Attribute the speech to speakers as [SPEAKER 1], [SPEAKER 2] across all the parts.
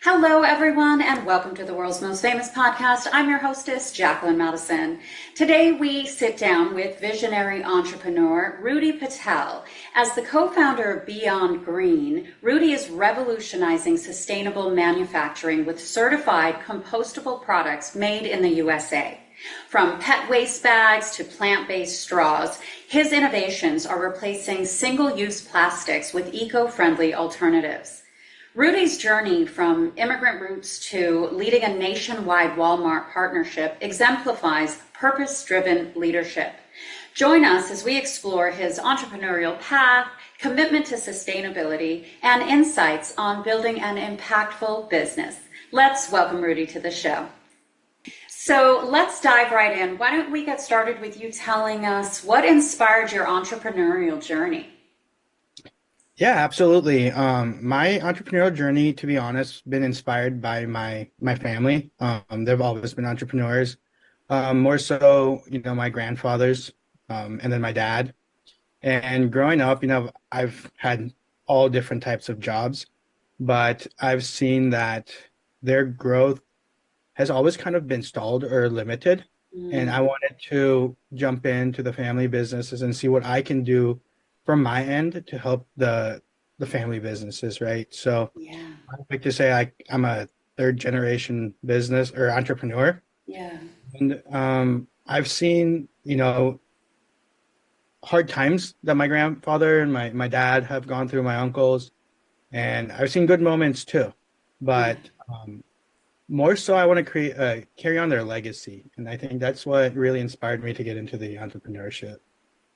[SPEAKER 1] Hello, everyone, and welcome to the world's most famous podcast. I'm your hostess, Jacqueline Maddison. Today, we sit down with visionary entrepreneur Rudy Patel. As the co-founder of beyondGREEN, Rudy is revolutionizing sustainable manufacturing with certified compostable products made in the USA. From pet waste bags to plant-based straws, his innovations are replacing single-use plastics with eco-friendly alternatives. Rudy's journey from immigrant roots to leading a nationwide Walmart partnership exemplifies purpose-driven leadership. Join us as we explore his entrepreneurial path, commitment to sustainability, and insights on building an impactful business. Let's welcome Rudy to the show. So let's dive right in. Why don't we get started with you telling us what inspired your entrepreneurial journey?
[SPEAKER 2] Yeah, absolutely. My entrepreneurial journey, to be honest, been inspired by my family. They've always been entrepreneurs. More so, my grandfathers, and then my dad. And growing up, I've had all different types of jobs, but I've seen that their growth has always kind of been stalled or limited. And I wanted to jump into the family businesses and see what I can do from my end to help the family businesses, right? So
[SPEAKER 1] Yeah.
[SPEAKER 2] I like to say I'm a third generation business or entrepreneur.
[SPEAKER 1] Yeah.
[SPEAKER 2] And I've seen, hard times that my grandfather and my dad have gone through, my uncles, and I've seen good moments too. But more so I want to carry on their legacy. And I think that's what really inspired me to get into the entrepreneurship.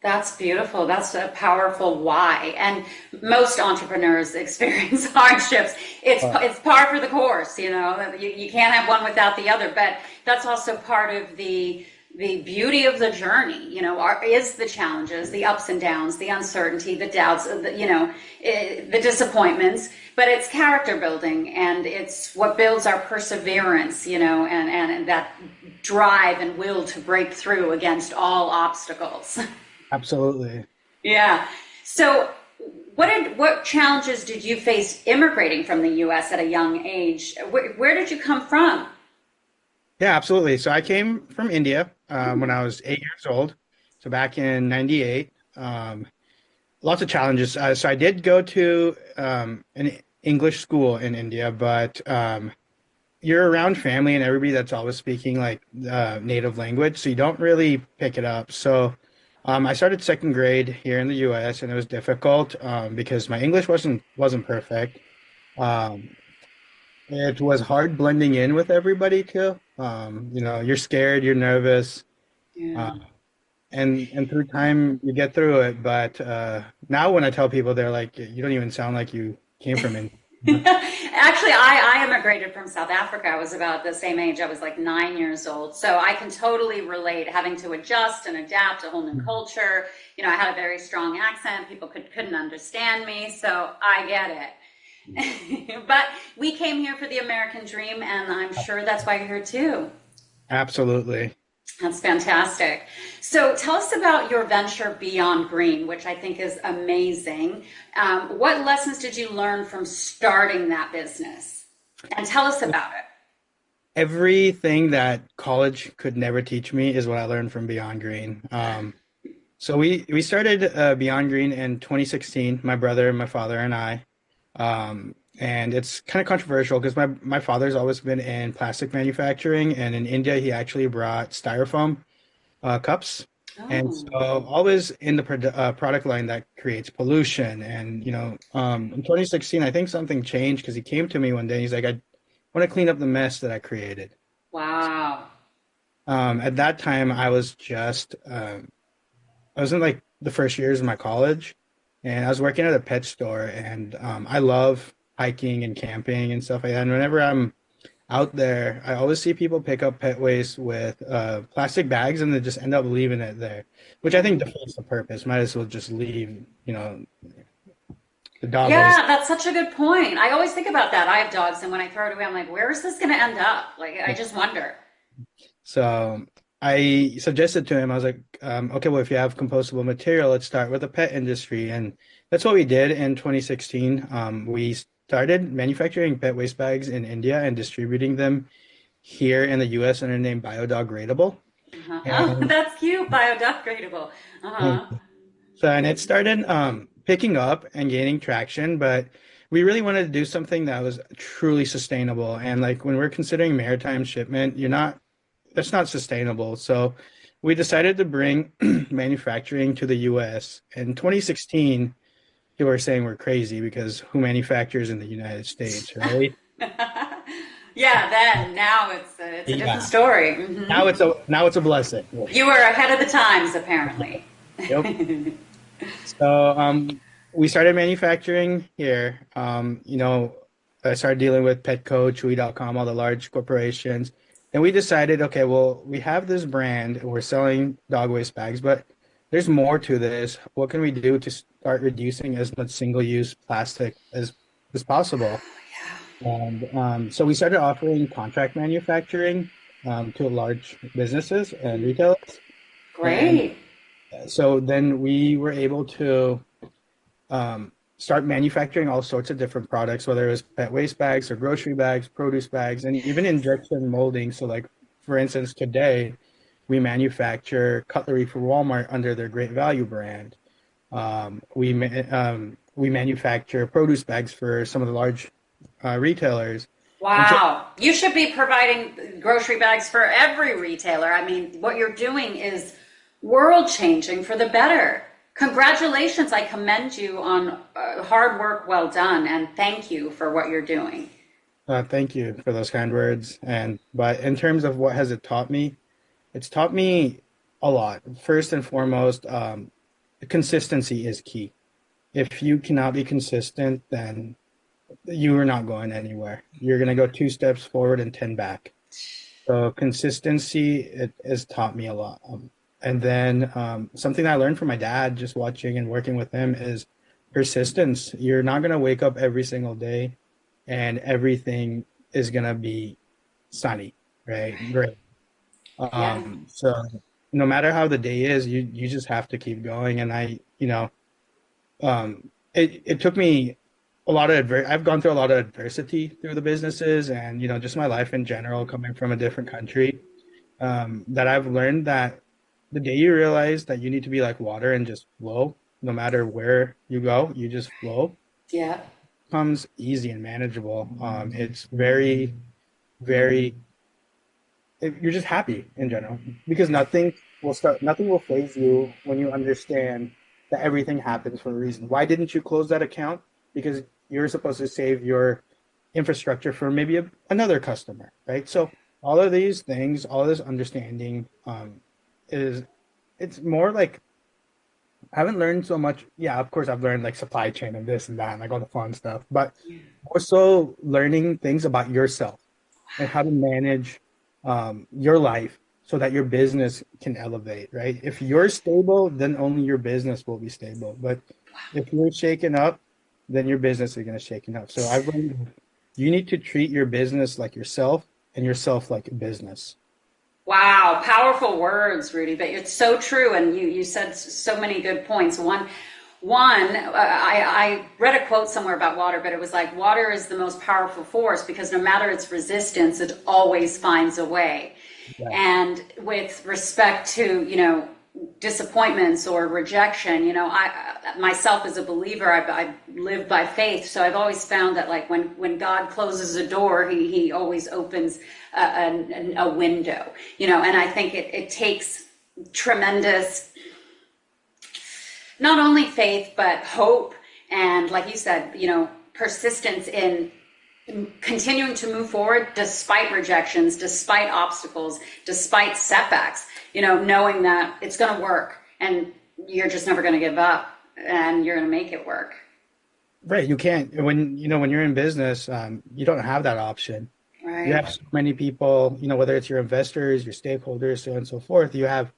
[SPEAKER 1] That's beautiful. That's a powerful why. And most entrepreneurs experience hardships. It's par for the course, you can't have one without the other. But that's also part of the beauty of the journey, is the challenges, the ups and downs, the uncertainty, the doubts, the disappointments. But it's character building, and it's what builds our perseverance, and that drive and will to break through against all obstacles.
[SPEAKER 2] Absolutely.
[SPEAKER 1] Yeah. So what challenges did you face immigrating from the U.S. at a young age? Where did you come from?
[SPEAKER 2] Yeah, absolutely. So I came from India when I was 8 years old. So back in '98, lots of challenges. So I did go to an English school in India, but you're around family and everybody that's always speaking like native language, so you don't really pick it up. So I started second grade here in the U.S. and it was difficult because my English wasn't perfect. Um, it was hard blending in with everybody too. You're scared, you're nervous,
[SPEAKER 1] Yeah.
[SPEAKER 2] uh, and through time you get through it. But now when I tell people, they're like, "You don't even sound like you came from India."
[SPEAKER 1] Actually, I immigrated from South Africa. I was about the same age. I was like 9 years old. So I can totally relate having to adjust and adapt to a whole new culture. I had a very strong accent. People couldn't understand me. So I get it. But we came here for the American dream, and I'm sure that's why you're here too.
[SPEAKER 2] Absolutely.
[SPEAKER 1] That's fantastic. So tell us about your venture beyondGREEN, which I think is amazing. What lessons did you learn from starting that business? And tell us about it.
[SPEAKER 2] Everything that college could never teach me is what I learned from beyondGREEN. So we started beyondGREEN in 2016, my brother, my father, and I. And it's kind of controversial because my father's always been in plastic manufacturing, and in India he actually brought styrofoam cups, and so
[SPEAKER 1] Oh,
[SPEAKER 2] always in the product line that creates pollution. And in 2016, I think something changed because he came to me one day. He's like, "I want to clean up the mess that I created."
[SPEAKER 1] wow.
[SPEAKER 2] At that time, I was in like the first years of my college, and I was working at a pet store, and I love hiking and camping and stuff like that. And whenever I'm out there, I always see people pick up pet waste with plastic bags and they just end up leaving it there, which I think defeats the purpose. Might as well just leave, the dog waste.
[SPEAKER 1] Yeah, that's such a good point. I always think about that. I have dogs, and when I throw it away, I'm like, where is this going to end up? Like, I just wonder.
[SPEAKER 2] So I suggested to him, I was like, okay, well, if you have compostable material, let's start with the pet industry. And that's what we did in 2016. We started manufacturing pet waste bags in India and distributing them here in the US under the name biodegradable.
[SPEAKER 1] Uh-huh. Oh,
[SPEAKER 2] And
[SPEAKER 1] that's cute. Biodegradable. Uh-huh.
[SPEAKER 2] so, and it started picking up and gaining traction, but we really wanted to do something that was truly sustainable. And like when we're considering maritime shipment, that's not sustainable. So we decided to bring manufacturing to the US. In 2016, people were saying we're crazy because who manufactures in the United States, right?
[SPEAKER 1] Yeah, then now it's a different
[SPEAKER 2] Yeah.
[SPEAKER 1] story. Hmm.
[SPEAKER 2] Now it's a blessing.
[SPEAKER 1] You were ahead of the times, apparently.
[SPEAKER 2] Yep. So we started manufacturing here. I started dealing with Petco, Chewy.com, all the large corporations. And we decided, okay, well, we have this brand, we're selling dog waste bags, but there's more to this. What can we do to start reducing as much single-use plastic as possible? And so we started offering contract manufacturing to large businesses and retailers. And
[SPEAKER 1] Great.
[SPEAKER 2] so then we were able to start manufacturing all sorts of different products, whether it was pet waste bags or grocery bags, produce bags, and even injection molding. So, like for instance, today we manufacture cutlery for Walmart under their Great Value brand. We manufacture produce bags for some of the large retailers, and so
[SPEAKER 1] Wow. You should be providing grocery bags for every retailer. I mean, what you're doing is world changing for the better. Congratulations. I commend you on hard work well done, and thank you for what you're doing.
[SPEAKER 2] thank you for those kind words. And but in terms of what has it taught me, it's taught me a lot. First and foremost, consistency is key. If you cannot be consistent, then you are not going anywhere. You're going to go two steps forward and 10 back. So consistency, it has taught me a lot. And then something I learned from my dad, just watching and working with him, is persistence. You're not going to wake up every single day and everything is going to be sunny, right? Great.
[SPEAKER 1] Yeah.
[SPEAKER 2] So no matter how the day is, you just have to keep going. And it took me I've gone through a lot of adversity through the businesses and, just my life in general, coming from a different country, that I've learned that the day you realize that you need to be like water and just flow, no matter where you go, you just flow,
[SPEAKER 1] Yeah.
[SPEAKER 2] comes easy and manageable. It's very, very, you're just happy in general because nothing will phase you when you understand that everything happens for a reason. Why didn't you close that account? Because you're supposed to save your infrastructure for maybe another customer, right? So all of these things, all this understanding, is it's more like I haven't learned so much. Yeah, of course I've learned like supply chain and this and that and like all the fun stuff, but also learning things about yourself and how to manage your life so that your business can elevate, right? If you're stable, then only your business will be stable. But if you're shaken up, then your business is going to shaken up. So I've learned you need to treat your business like yourself and yourself like a business.
[SPEAKER 1] Wow, powerful words, Rudy, but it's so true. And you said so many good points. I read a quote somewhere about water, but it was like water is the most powerful force because no matter its resistance, it always finds a way.
[SPEAKER 2] Yeah.
[SPEAKER 1] And with respect to, disappointments or rejection, I myself as a believer, I live by faith. So I've always found that like when God closes a door, he always opens a window, and I think it takes tremendous, not only faith, but hope. And like you said, persistence in continuing to move forward despite rejections, despite obstacles, despite setbacks, knowing that it's going to work and you're just never going to give up and you're going to make it work.
[SPEAKER 2] Right. You can't, when you're in business, you don't have that option. You
[SPEAKER 1] Right.
[SPEAKER 2] have so many people, whether it's your investors, your stakeholders, so on and so forth, you have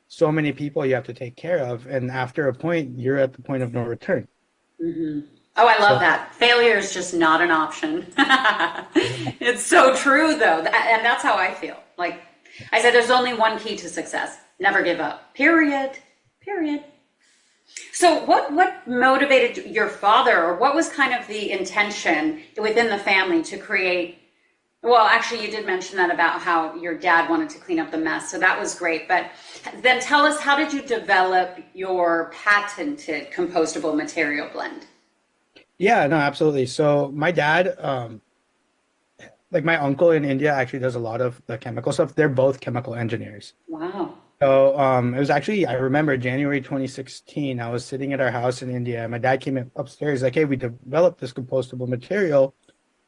[SPEAKER 2] so many people you have to take care of. And after a point, you're at the point of no return.
[SPEAKER 1] Mm-hmm. Oh, I love
[SPEAKER 2] So,
[SPEAKER 1] that. Failure is just not an option. It's so true, though. And that's how I feel. Like, I said there's only one key to success. Never give up. Period. Period. So what motivated your father, or what was kind of the intention within the family to create? Well, actually, you did mention that about how your dad wanted to clean up the mess. So that was great. But then tell us, how did you develop your patented compostable material blend?
[SPEAKER 2] Yeah, no, absolutely. So my dad, like my uncle in India actually does a lot of the chemical stuff. They're both chemical engineers.
[SPEAKER 1] Wow.
[SPEAKER 2] So it was actually, I remember January 2016, I was sitting at our house in India, and my dad came upstairs like, hey, we developed this compostable material.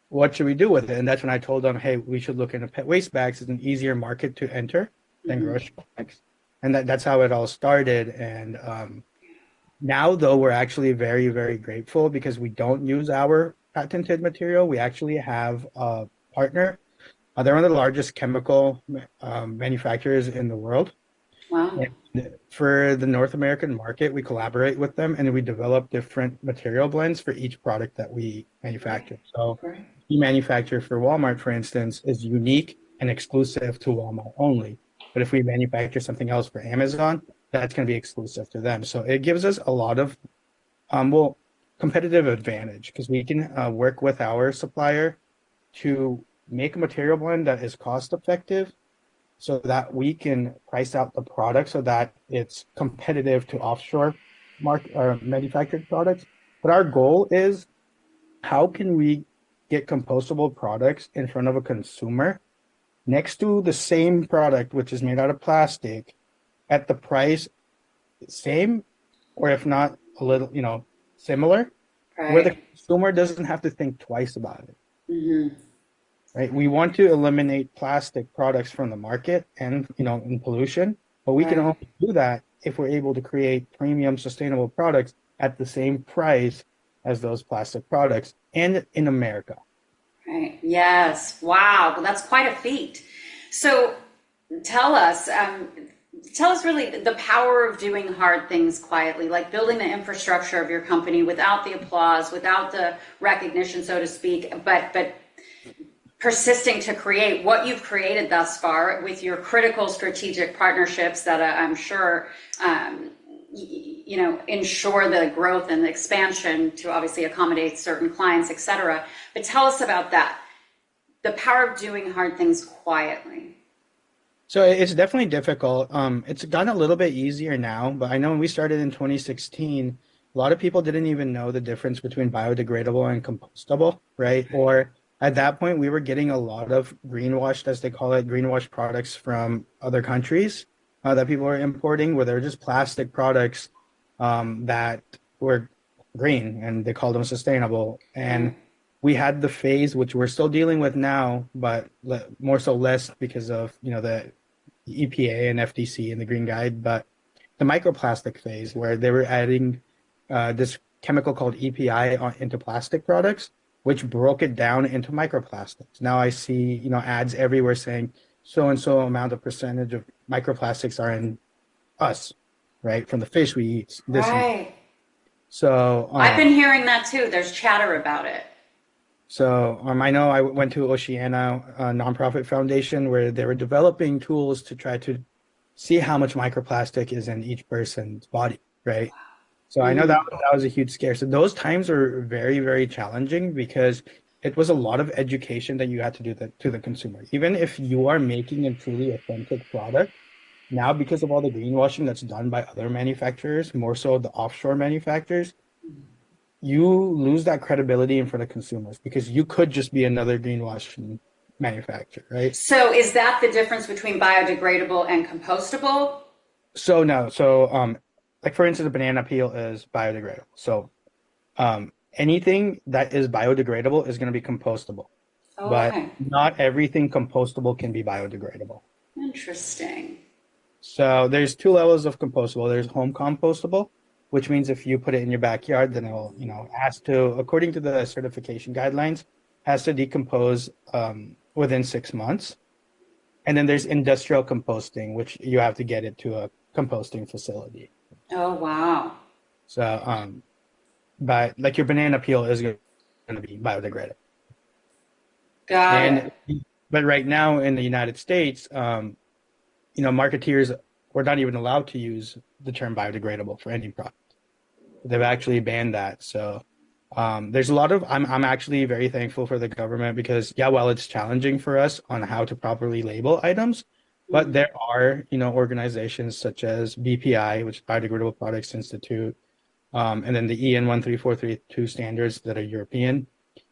[SPEAKER 2] What should we do with it? And that's when I told them, hey, we should look into pet waste bags. It's an easier market to enter than grocery bags. And that's how it all started. And now, though, we're actually very, very grateful because we don't use our patented material. We actually have a partner. They're one of the largest chemical manufacturers in the world.
[SPEAKER 1] Wow.
[SPEAKER 2] And for the North American market, we collaborate with them and we develop different material blends for each product that we manufacture. So
[SPEAKER 1] Right.
[SPEAKER 2] we manufacture for Walmart, for instance, is unique and exclusive to Walmart only. But if we manufacture something else for Amazon, that's going to be exclusive to them. So it gives us a lot of, well, competitive advantage because we can work with our supplier to make a material blend that is cost effective so that we can price out the product so that it's competitive to offshore market or manufactured products. But our goal is how can we get compostable products in front of a consumer next to the same product, which is made out of plastic, at the price same, or if not a little, similar, where the
[SPEAKER 1] Right.
[SPEAKER 2] consumer doesn't have to think twice about it.
[SPEAKER 1] Mm-hmm.
[SPEAKER 2] Right? We want to eliminate plastic products from the market and, in pollution, but we can
[SPEAKER 1] Right.
[SPEAKER 2] only do that if we're able to create premium sustainable products at the same price as those plastic products and in America.
[SPEAKER 1] Right. Yes. Wow. Well, that's quite a feat. So tell us, tell us really the power of doing hard things quietly, like building the infrastructure of your company without the applause, without the recognition, so to speak, but persisting to create what you've created thus far with your critical strategic partnerships that I'm sure ensure the growth and the expansion to obviously accommodate certain clients, etc. But tell us about that, the power of doing hard things quietly.
[SPEAKER 2] So it's definitely difficult. It's gotten a little bit easier now, but I know when we started in 2016, a lot of people didn't even know the difference between biodegradable and compostable, right? Or at that point, we were getting a lot of greenwashed, as they call it, greenwash products from other countries that people were importing, where they were just plastic products that were green and they called them sustainable. And
[SPEAKER 1] Right.
[SPEAKER 2] we had the phase, which we're still dealing with now, but more so less because of, the EPA and FTC and the Green Guide, but the microplastic phase where they were adding this chemical called EPI into plastic products, which broke it down into microplastics. Now I see, ads everywhere saying so and so amount of percentage of microplastics are in us, right? From the fish we eat, this and
[SPEAKER 1] Right.
[SPEAKER 2] so.
[SPEAKER 1] I've been hearing that too. There's chatter about it.
[SPEAKER 2] I know I went to Oceana, a nonprofit foundation, where they were developing tools to try to see how much microplastic is in each person's body, right? So I know
[SPEAKER 1] Mm-hmm.
[SPEAKER 2] that was a huge scare. So those times were very, very challenging because it was a lot of education that you had to do to the consumer. Even if you are making a truly authentic product, now because of all the greenwashing that's done by other manufacturers, more so the offshore manufacturers, you lose that credibility in front of consumers because you could just be another greenwashing manufacturer, right?
[SPEAKER 1] So is that the difference between biodegradable and compostable?
[SPEAKER 2] So no, like for instance, a banana peel is biodegradable. So anything that is biodegradable is going to be compostable,
[SPEAKER 1] Oh,
[SPEAKER 2] but
[SPEAKER 1] okay.
[SPEAKER 2] not everything compostable can be biodegradable.
[SPEAKER 1] Interesting.
[SPEAKER 2] So there's two levels of compostable. There's home compostable, which means if you put it in your backyard, then it'll, has to, according to the certification guidelines, has to decompose within 6 months. And then there's industrial composting, which you have to get it to a composting facility.
[SPEAKER 1] Oh, wow.
[SPEAKER 2] So, but like your banana peel is going to be biodegradable.
[SPEAKER 1] Got
[SPEAKER 2] And
[SPEAKER 1] it.
[SPEAKER 2] but right now in the United States, marketeers were not even allowed to use the term biodegradable for any product. They've actually banned that. So there's a lot of I'm actually very thankful for the government because yeah, while it's challenging for us on how to properly label items, but there are, organizations such as BPI, which is Biodegradable Products Institute, and then the EN 13432 standards that are European,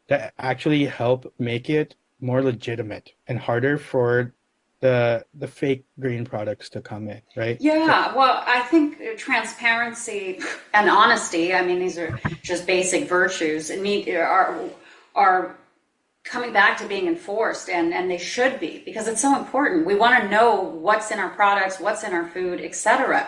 [SPEAKER 2] that actually help make it more legitimate and harder for the fake green products to come in, right? So
[SPEAKER 1] Yeah, well, I think transparency and honesty, I mean, these are just basic virtues and need are coming back to being enforced, and they should be because it's so important. We want to know what's in our products, what's in our food, etc.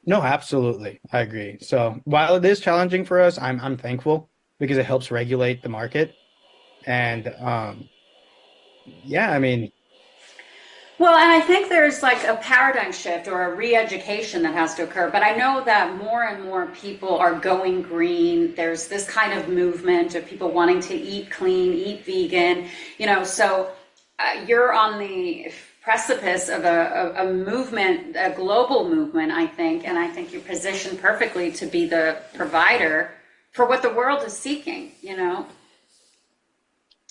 [SPEAKER 2] no, absolutely. I agree. So while it is challenging for us, I'm thankful because it helps regulate the market. And yeah, I mean,
[SPEAKER 1] Well, and I think there's like a paradigm shift or a re-education that has to occur. But I know that more and more people are going green. There's this kind of movement of people wanting to eat clean, eat vegan, so you're on the precipice of a movement, a global movement, I think. And I think you're positioned perfectly to be the provider for what the world is seeking.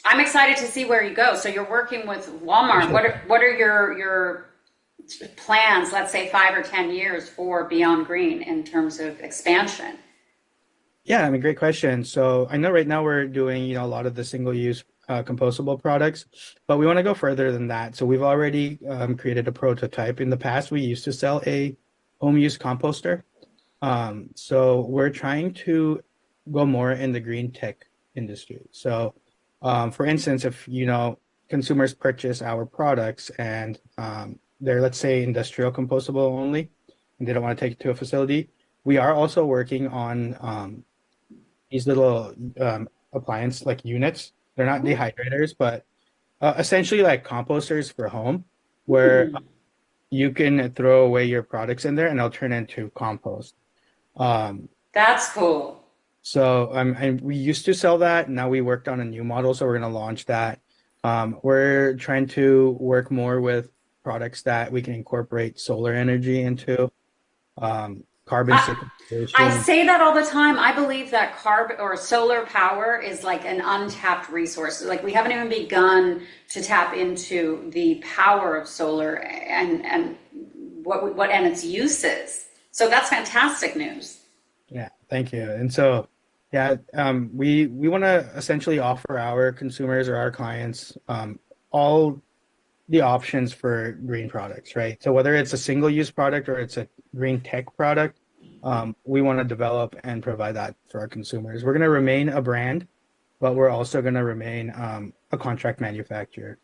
[SPEAKER 1] I'm excited to see where you go. So you're working with Walmart. What are your plans, let's say 5 or 10 years for Beyond Green in terms of expansion?
[SPEAKER 2] yeah, I mean, great question. So I know right now we're doing, a lot of the single-use compostable products, but we want to go further than that. So we've already created a prototype. In the past, we used to sell a home use composter. So we're trying to go more in the green tech industry. So for instance, if consumers purchase our products and they're, let's say, industrial compostable only, and they don't want to take it to a facility, we are also working on these little appliance like units. They're not dehydrators, but essentially like composters for home, where you can throw away your products in there and they'll turn into compost. Um,
[SPEAKER 1] That's cool.
[SPEAKER 2] So and we used to sell that. Now we worked on a new model, so we're going to launch that. We're trying to work more with products that we can incorporate solar energy into, carbon
[SPEAKER 1] I
[SPEAKER 2] sequestration.
[SPEAKER 1] say that all the time. I believe that carbon or solar power is like an untapped resource. Like we haven't even begun to tap into the power of solar and what and its uses. So that's fantastic news.
[SPEAKER 2] Yeah, thank you. And so, yeah, we want to essentially offer our consumers or our clients all the options for green products, right? So whether it's a single-use product or it's a green tech product, we want to develop and provide that for our consumers. We're going to remain a brand, but we're also going to remain a contract manufacturer.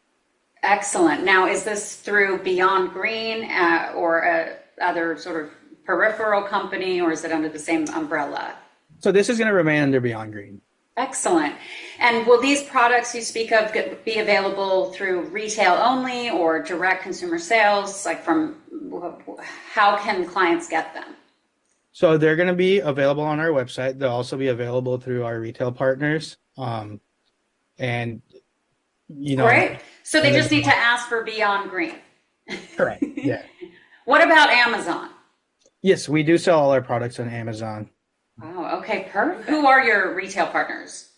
[SPEAKER 1] Excellent. Now, is this through Beyond Green or a other sort of peripheral company, or is it under the same umbrella?
[SPEAKER 2] So this is going to remain under Beyond Green.
[SPEAKER 1] Excellent. And will these products you speak of be available through retail only or direct consumer sales? Like how can clients get them?
[SPEAKER 2] So they're going to be available on our website. They'll also be available through our retail partners. And,
[SPEAKER 1] Great. So they
[SPEAKER 2] and
[SPEAKER 1] just need
[SPEAKER 2] then,
[SPEAKER 1] to ask for Beyond Green.
[SPEAKER 2] correct. Yeah.
[SPEAKER 1] What about Amazon?
[SPEAKER 2] Yes, we do sell all our products on Amazon.
[SPEAKER 1] Oh, okay, perfect. Who are your retail partners?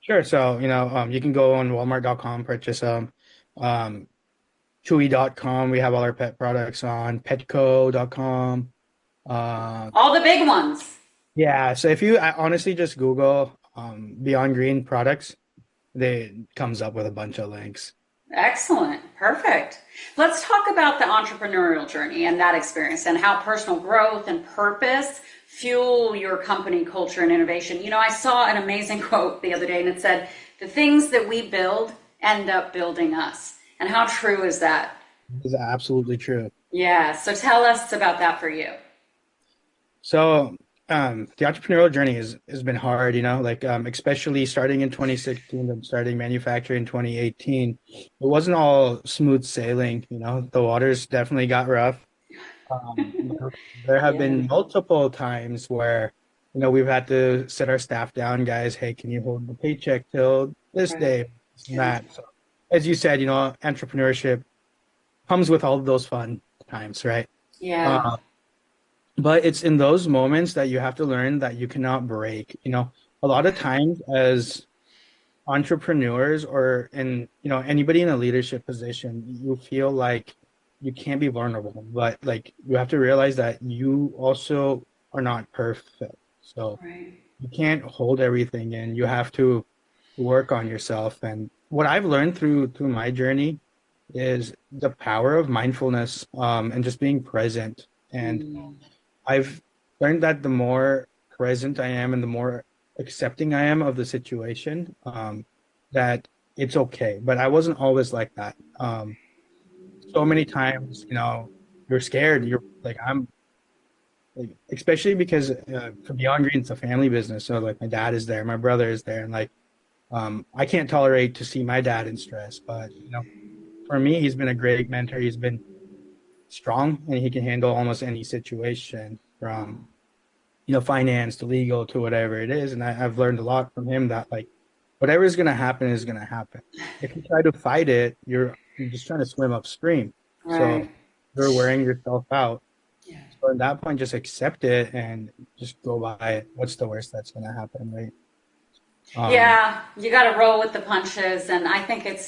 [SPEAKER 2] Sure. So, you can go on walmart.com, purchase them. Chewy.com, we have all our pet products on petco.com.
[SPEAKER 1] All the big ones.
[SPEAKER 2] Yeah, so if you honestly just Google Beyond Green products, they comes up with a bunch of links.
[SPEAKER 1] Excellent. Perfect. Let's talk about the entrepreneurial journey and that experience and how personal growth and purpose fuel your company culture and innovation. I saw an amazing quote the other day and it said, the things that we build end up building us. And how true is that?
[SPEAKER 2] Is absolutely true.
[SPEAKER 1] Yeah. So tell us about that for you.
[SPEAKER 2] So the entrepreneurial journey has been hard, especially starting in 2016 and starting manufacturing in 2018. It wasn't all smooth sailing, the waters definitely got rough. There have
[SPEAKER 1] Yeah.
[SPEAKER 2] been multiple times where, we've had to sit our staff down, guys, hey, can you hold the paycheck till this
[SPEAKER 1] Right.
[SPEAKER 2] day? This and that. So, as you said, entrepreneurship comes with all of those fun times, right?
[SPEAKER 1] Yeah.
[SPEAKER 2] Uh, but it's in those moments that you have to learn that you cannot break. A lot of times as entrepreneurs or anybody in a leadership position, you feel like you can't be vulnerable, but like you have to realize that you also are not perfect. So
[SPEAKER 1] Right.
[SPEAKER 2] you can't hold everything in. You have to work on yourself. And what I've learned through my journey is the power of mindfulness, and just being present. And
[SPEAKER 1] Mm.
[SPEAKER 2] I've learned that the more present I am and the more accepting I am of the situation, that it's okay. But I wasn't always like that. So many times, you're scared. You're like, like, especially because for Beyond Green, it's a family business. So like my dad is there, my brother is there, and like I can't tolerate to see my dad in stress. But for me, he's been a great mentor. He's been strong, and he can handle almost any situation from finance to legal to whatever it is. And I've learned a lot from him that like whatever is going to happen is going to happen. If you try to fight it, you're just trying to swim upstream. So
[SPEAKER 1] Right.
[SPEAKER 2] you're wearing yourself out.
[SPEAKER 1] Yeah.
[SPEAKER 2] So at that point, just accept it and just go by it. What's the worst that's going to happen, right? Um,
[SPEAKER 1] Yeah, you got to roll with the punches, and I think it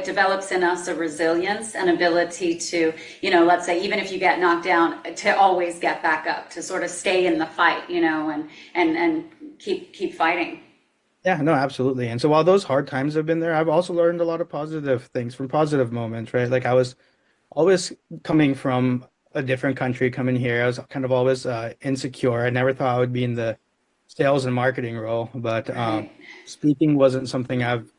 [SPEAKER 1] develops in us a resilience and ability to, let's say even if you get knocked down, to always get back up, to sort of stay in the fight, and keep fighting.
[SPEAKER 2] yeah, no, absolutely. And so while those hard times have been there, I've also learned a lot of positive things from positive moments, right? Like I was always coming from a different country, coming here. I was kind of always insecure. I never thought I would be in the sales and marketing role, but
[SPEAKER 1] Right.
[SPEAKER 2] speaking wasn't something I've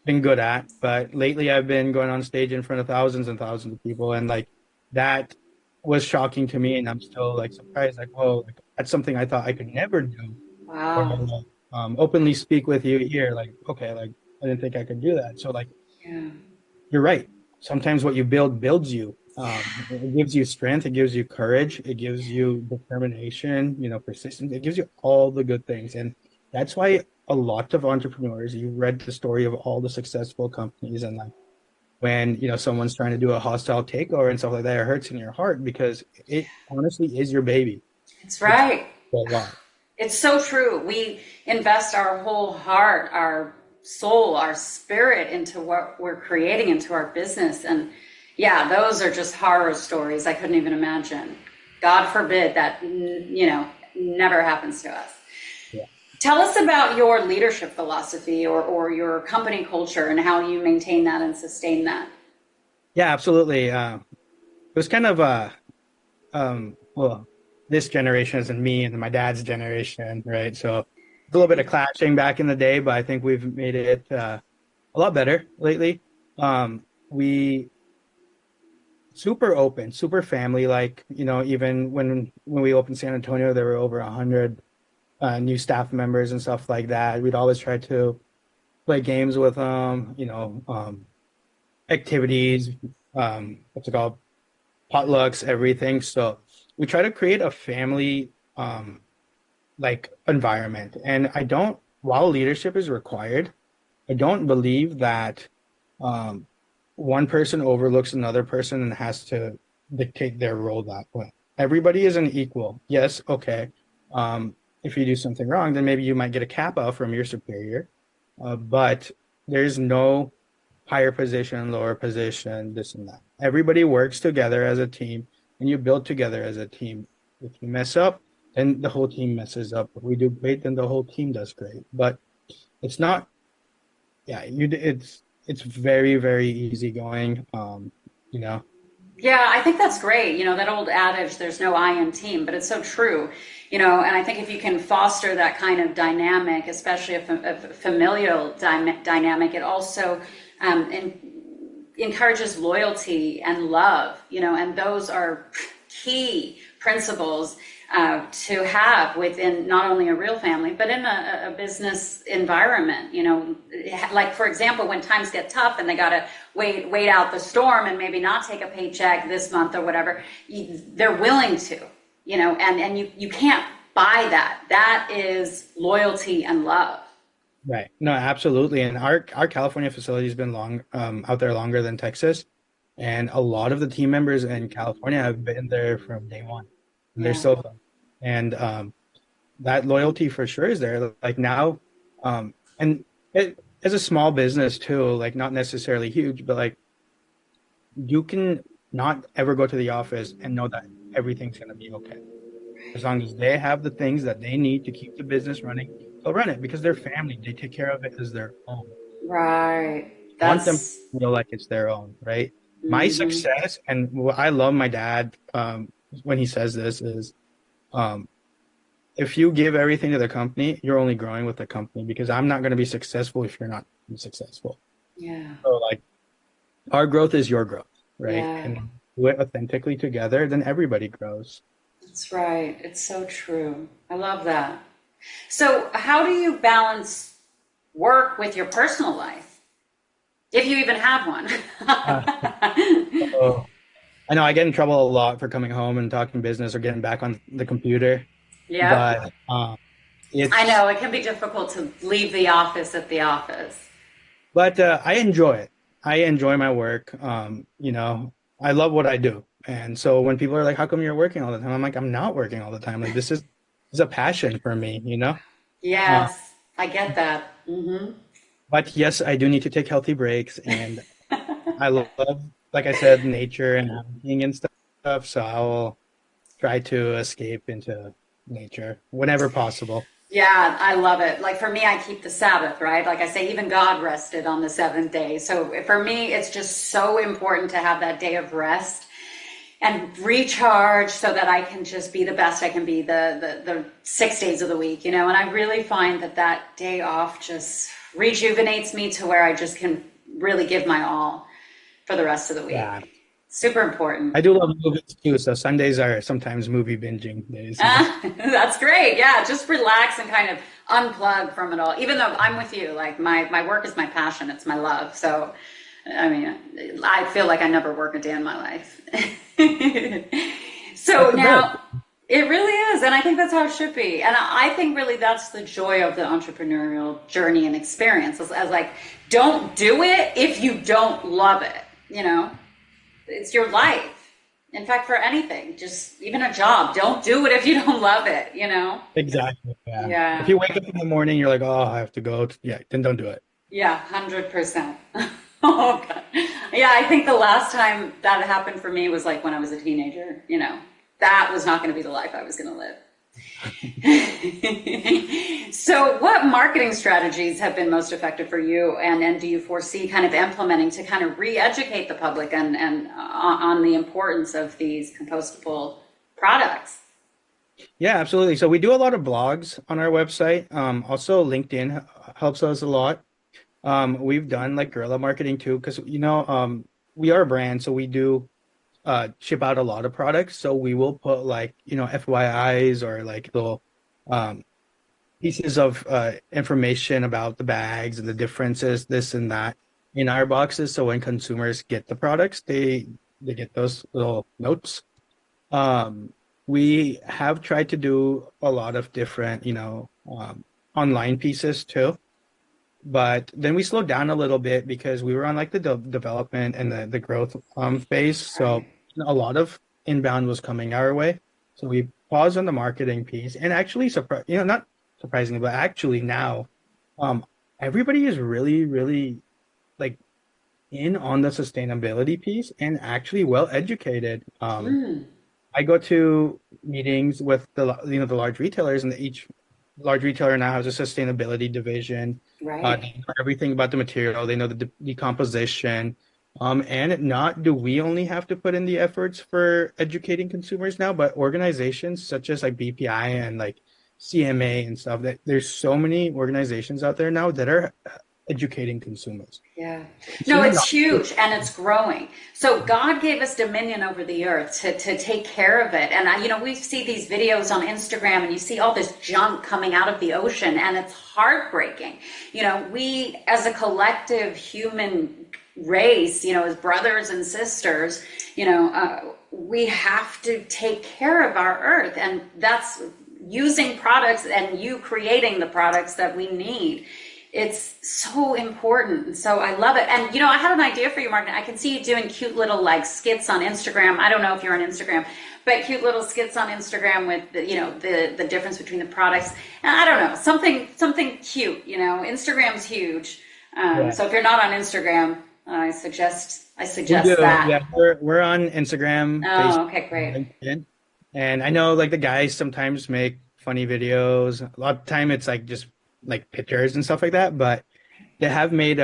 [SPEAKER 2] been good at. But lately, I've been going on stage in front of thousands and thousands of people, and like that was shocking to me. And I'm still like surprised, like, whoa, like, that's something I thought I could never do, or
[SPEAKER 1] Wow.
[SPEAKER 2] like, openly speak with you here. Like, okay, like I didn't think I could do that. So like
[SPEAKER 1] Yeah.
[SPEAKER 2] you're right. Sometimes what you build builds you. It gives you strength. It gives you courage. It gives you determination, persistence. It gives you all the good things. And that's why a lot of entrepreneurs, you read the story of all the successful companies, and like when, someone's trying to do a hostile takeover and stuff like that, it hurts in your heart because it honestly is your baby.
[SPEAKER 1] It's
[SPEAKER 2] It's
[SPEAKER 1] right.
[SPEAKER 2] a lot.
[SPEAKER 1] It's so true. We invest our whole heart, our soul, our spirit into what we're creating, into our business. And yeah, those are just horror stories. I couldn't even imagine. God forbid that, never happens to us.
[SPEAKER 2] Yeah.
[SPEAKER 1] Tell us about your leadership philosophy or your company culture and how you maintain that and sustain that.
[SPEAKER 2] Yeah, absolutely. It was kind of well, this generation isn't me and my dad's generation, right? So a little bit of clashing back in the day, but I think we've made it a lot better lately. We super open, super family like, even when we opened San Antonio, there were over 100 new staff members and stuff like that. We'd always try to play games with them, activities, what's it called? Potlucks, everything. So we try to create a family like environment. And while leadership is required, I don't believe that um, one person overlooks another person and has to dictate their role that way. Everybody is an equal. Yes, okay. If you do something wrong, then maybe you might get a kappa from your superior. But there's no higher position, lower position, this and that. Everybody works together as a team and you build together as a team. If you mess up, then the whole team messes up. If we do great, then the whole team does great. But it's not, yeah, it's very, very easy going. You know,
[SPEAKER 1] Yeah, I think that's great. That old adage, there's no I in team, but it's so true. And I think if you can foster that kind of dynamic, especially a familial dynamic, it also encourages loyalty and love, and those are key principles to have within not only a real family, but in a business environment. Like for example, when times get tough and they got to wait out the storm and maybe not take a paycheck this month or whatever, they're willing to, and you can't buy that. That is loyalty and love.
[SPEAKER 2] right. No, absolutely. And our California facility has been long out there longer than Texas. And a lot of the team members in California have been there from day one. And they're
[SPEAKER 1] Yeah.
[SPEAKER 2] so, and that loyalty for sure is there. Like now, and it, as a small business too, like not necessarily huge, but like you can not ever go to the office and know that everything's going to be okay. As long as they have the things that they need to keep the business running, they'll run it because they're family. They take care of it as their own.
[SPEAKER 1] Right.
[SPEAKER 2] Want them
[SPEAKER 1] That's,
[SPEAKER 2] to feel like it's their own, right? My
[SPEAKER 1] hmm
[SPEAKER 2] success, and what I love my dad when he says this is, um, if you give everything to the company, you're only growing with the company because I'm not going to be successful if you're not successful.
[SPEAKER 1] yeah.
[SPEAKER 2] So like our growth is your growth, right?
[SPEAKER 1] Yeah.
[SPEAKER 2] And do it authentically together, then everybody grows.
[SPEAKER 1] That's right. It's so true. I love that. So, how do you balance work with your personal life? If you even have one.
[SPEAKER 2] Uh, so I know I get in trouble a lot for coming home and talking business or getting back on the computer,
[SPEAKER 1] Yep.
[SPEAKER 2] but
[SPEAKER 1] I
[SPEAKER 2] it's
[SPEAKER 1] know it can be difficult to leave the office at the office.
[SPEAKER 2] I enjoy it. I enjoy my work. I love what I do. And so when people are like, "How come you're working all the time?" I'm like, "I'm not working all the time. Like this is a passion for me, you know." Uh,
[SPEAKER 1] Yes, I get that.
[SPEAKER 2] but yes, I do need to take healthy breaks, and I love, like I said, nature and hiking and stuff. So I will try to escape into nature whenever possible.
[SPEAKER 1] Yeah, I love it. Like for me, I keep the Sabbath, right? Like I say, even God rested on the seventh day. So for me, it's just so important to have that day of rest and recharge so that I can just be the best I can be the 6 days of the week, you know? And I really find that that day off just rejuvenates me to where I just can really give my all for the rest of the
[SPEAKER 2] Yeah,
[SPEAKER 1] week. Super important.
[SPEAKER 2] I do love movies too. So Sundays are sometimes movie binging days, you know.
[SPEAKER 1] That's great. Yeah, just relax and kind of unplug from it all. Even though I'm with you, like my work is my passion, it's my love. So, I mean, I feel like I never work a day in my life. So
[SPEAKER 2] That's the best.
[SPEAKER 1] now it really is, and I think that's how it should be. And I think really that's the joy of the entrepreneurial journey and experience. As like, don't do it if you don't love it. You know, it's your life. In fact, for anything, just even a job, don't do it if you don't love it, you know?
[SPEAKER 2] Exactly. Yeah. If
[SPEAKER 1] Yeah.
[SPEAKER 2] you wake up in the morning, you're like, "Oh, I have to go." Yeah, then don't do it.
[SPEAKER 1] Yeah, 100%. Oh, God. Yeah, I think the last time that happened for me was like when I was a teenager, you know? That was not going to be the life I was going to live. So, what marketing strategies have been most effective for you, and do you foresee kind of implementing to kind of re-educate the public and on the importance of these compostable products?
[SPEAKER 2] Yeah, absolutely. So we do a lot of blogs on our website. Also, LinkedIn helps us a lot. We've done like guerrilla marketing too, because we are a brand, so we do ship out a lot of products. So we will put like FYIs or like little um, pieces of information about the bags and the differences, this and that, in our boxes. So when consumers get the products, they get those little notes. Um, we have tried to do a lot of different, online pieces too, but then we slowed down a little bit because we were on like the development and the growth phase.
[SPEAKER 1] Right.
[SPEAKER 2] So a lot of inbound was coming our way. So we paused on the marketing piece, and actually, not surprisingly, but actually now, um, everybody is really, really like in on the sustainability piece and actually well educated.
[SPEAKER 1] Mm,
[SPEAKER 2] I go to meetings with the large retailers, and each large retailer now has a sustainability division.
[SPEAKER 1] right.
[SPEAKER 2] They know everything about the material. They know the decomposition. And not do we only have to put in the efforts for educating consumers now, but organizations such as like BPI and like CMA and stuff. That there's so many organizations out there now that are educating consumers.
[SPEAKER 1] Yeah. No,
[SPEAKER 2] Consumers
[SPEAKER 1] it's huge and it's growing. So God gave us dominion over the earth to take care of it. And we see these videos on Instagram and you see all this junk coming out of the ocean and it's heartbreaking. We as a collective human race, as brothers and sisters, we have to take care of our earth. And that's using products and you creating the products that we need It's so important. So I love it. And I have an idea for you, Mark. I can see you doing cute little like skits on Instagram. I don't know if you're on Instagram, but cute little skits on Instagram with the difference between the products. And I don't know, something cute. Instagram's huge.
[SPEAKER 2] Yeah.
[SPEAKER 1] So if you're not on Instagram, I suggest
[SPEAKER 2] We do.
[SPEAKER 1] that.
[SPEAKER 2] Yeah, we're on Instagram,
[SPEAKER 1] Oh, okay, great.
[SPEAKER 2] Facebook, LinkedIn. And I know like the guys sometimes make funny videos. A lot of time it's like just like pictures and stuff like that, but they have made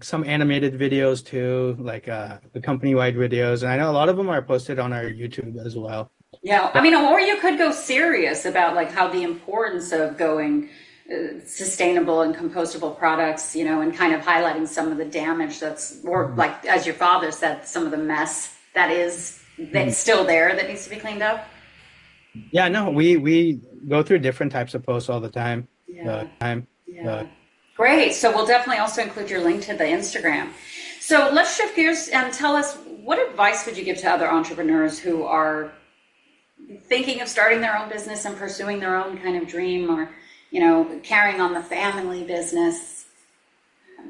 [SPEAKER 2] some animated videos too, like the company-wide videos. And I know a lot of them are posted on our YouTube as well.
[SPEAKER 1] Yeah, I mean, or you could go serious about like how the importance of going sustainable and compostable products, and kind of highlighting some of the damage or like as your father said, some of the mess that's still there that needs to be cleaned up.
[SPEAKER 2] Yeah, no, we go through different types of posts all the time.
[SPEAKER 1] Yeah.
[SPEAKER 2] Uh,
[SPEAKER 1] Great. So we'll definitely also include your link to the Instagram. So let's shift gears and tell us, what advice would you give to other entrepreneurs who are thinking of starting their own business and pursuing their own kind of dream, or carrying on the family business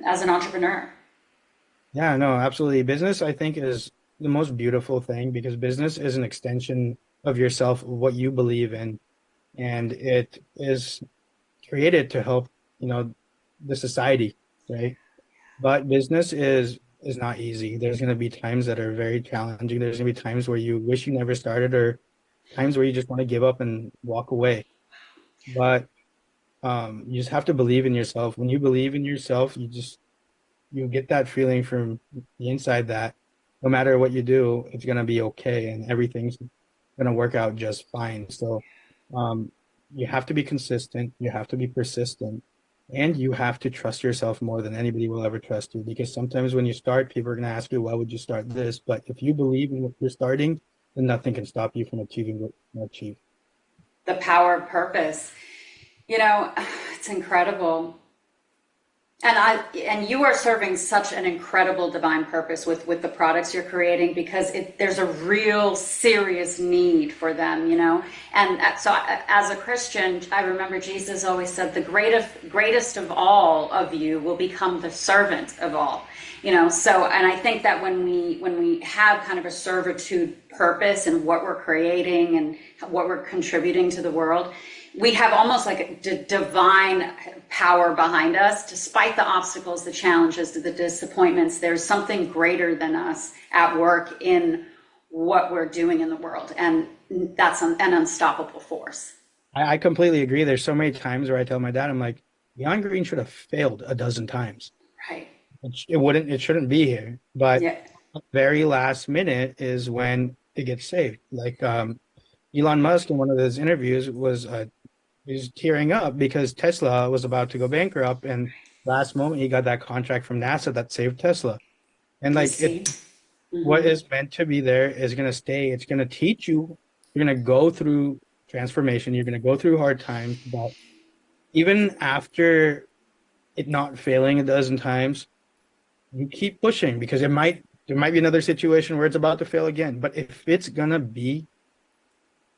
[SPEAKER 1] as an entrepreneur?
[SPEAKER 2] Yeah, no, absolutely. Business, I think, is the most beautiful thing because business is an extension of yourself, of what you believe in, and it is created to help, the society, right? But business is not easy. There's going to be times that are very challenging. There's going to be times where you wish you never started, or times where you just want to give up and walk away. But you just have to believe in yourself. When you believe in yourself, you get that feeling from the inside that no matter what you do, it's going to be okay and everything's going to work out just fine. So you have to be consistent, you have to be persistent, and you have to trust yourself more than anybody will ever trust you. Because sometimes when you start, people are going to ask you, why would you start this? But if you believe in what you're starting, then nothing can stop you from achieving what you want to achieve.
[SPEAKER 1] The power of purpose. It's incredible. And you are serving such an incredible divine purpose with the products you're creating, because there's a real serious need for them, And so as a Christian, I remember Jesus always said, the greatest of all of you will become the servant of all, So, and I think that when we have kind of a servitude purpose in what we're creating and what we're contributing to the world, we have almost like a divine power behind us. Despite the obstacles, the challenges, the disappointments, there's something greater than us at work in what we're doing in the world. And that's an unstoppable force.
[SPEAKER 2] I completely agree. There's so many times where I tell my dad, I'm like, beyondGREEN should have failed a dozen times.
[SPEAKER 1] Right.
[SPEAKER 2] It shouldn't be here. But
[SPEAKER 1] yeah.
[SPEAKER 2] The very last minute is when it gets saved. Like Elon Musk in one of his interviews he was tearing up because Tesla was about to go bankrupt, and last moment he got that contract from NASA that saved Tesla. And like what is meant to be there is going to stay. It's going to teach you. You're going to go through transformation. You're going to go through hard times, but even after it not failing a dozen times, you keep pushing, because there might be another situation where it's about to fail again. But if it's going to be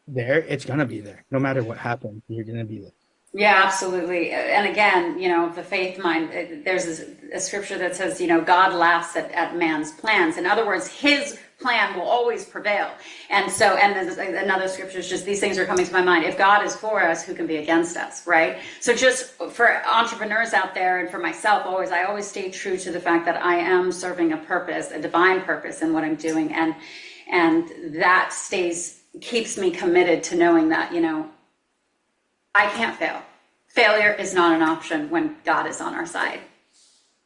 [SPEAKER 2] there, it's going to be there. No matter what happens, you're going to be there.
[SPEAKER 1] Yeah, absolutely. And again, the faith mind, there's a scripture that says, God laughs at man's plans. In other words, his plan will always prevail. And so, and there's another scripture is just, these things are coming to my mind. If God is for us, who can be against us, right? So just for entrepreneurs out there, and for myself, I always stay true to the fact that I am serving a purpose, a divine purpose in what I'm doing. And that keeps me committed to knowing that, I can't fail. Failure is not an option when God is on our side.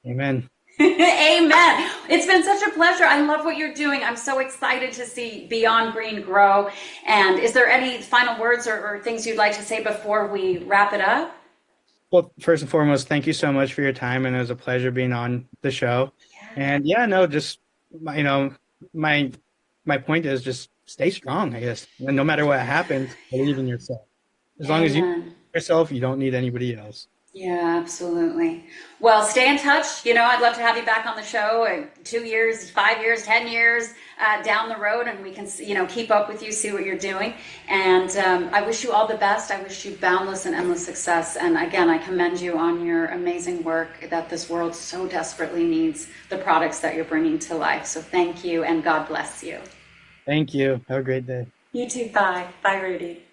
[SPEAKER 2] Amen.
[SPEAKER 1] Amen. It's been such a pleasure. I love what you're doing. I'm so excited to see beyondGREEN grow. And is there any final words or things you'd like to say before we wrap it up?
[SPEAKER 2] Well, first and foremost, thank you so much for your time, and it was a pleasure being on the show. Yeah. And just my point is just stay strong, I guess. And no matter what happens, believe in yourself. As long as you believe in yourself, you don't need anybody else.
[SPEAKER 1] Yeah, absolutely. Well, stay in touch. I'd love to have you back on the show 2 years, 5 years, 10 years down the road, and we can, keep up with you, see what you're doing. And I wish you all the best. I wish you boundless and endless success. And again, I commend you on your amazing work that this world so desperately needs the products that you're bringing to life. So thank you, and God bless you.
[SPEAKER 2] Thank you. Have a great day.
[SPEAKER 1] You too. Bye. Bye, Rudy.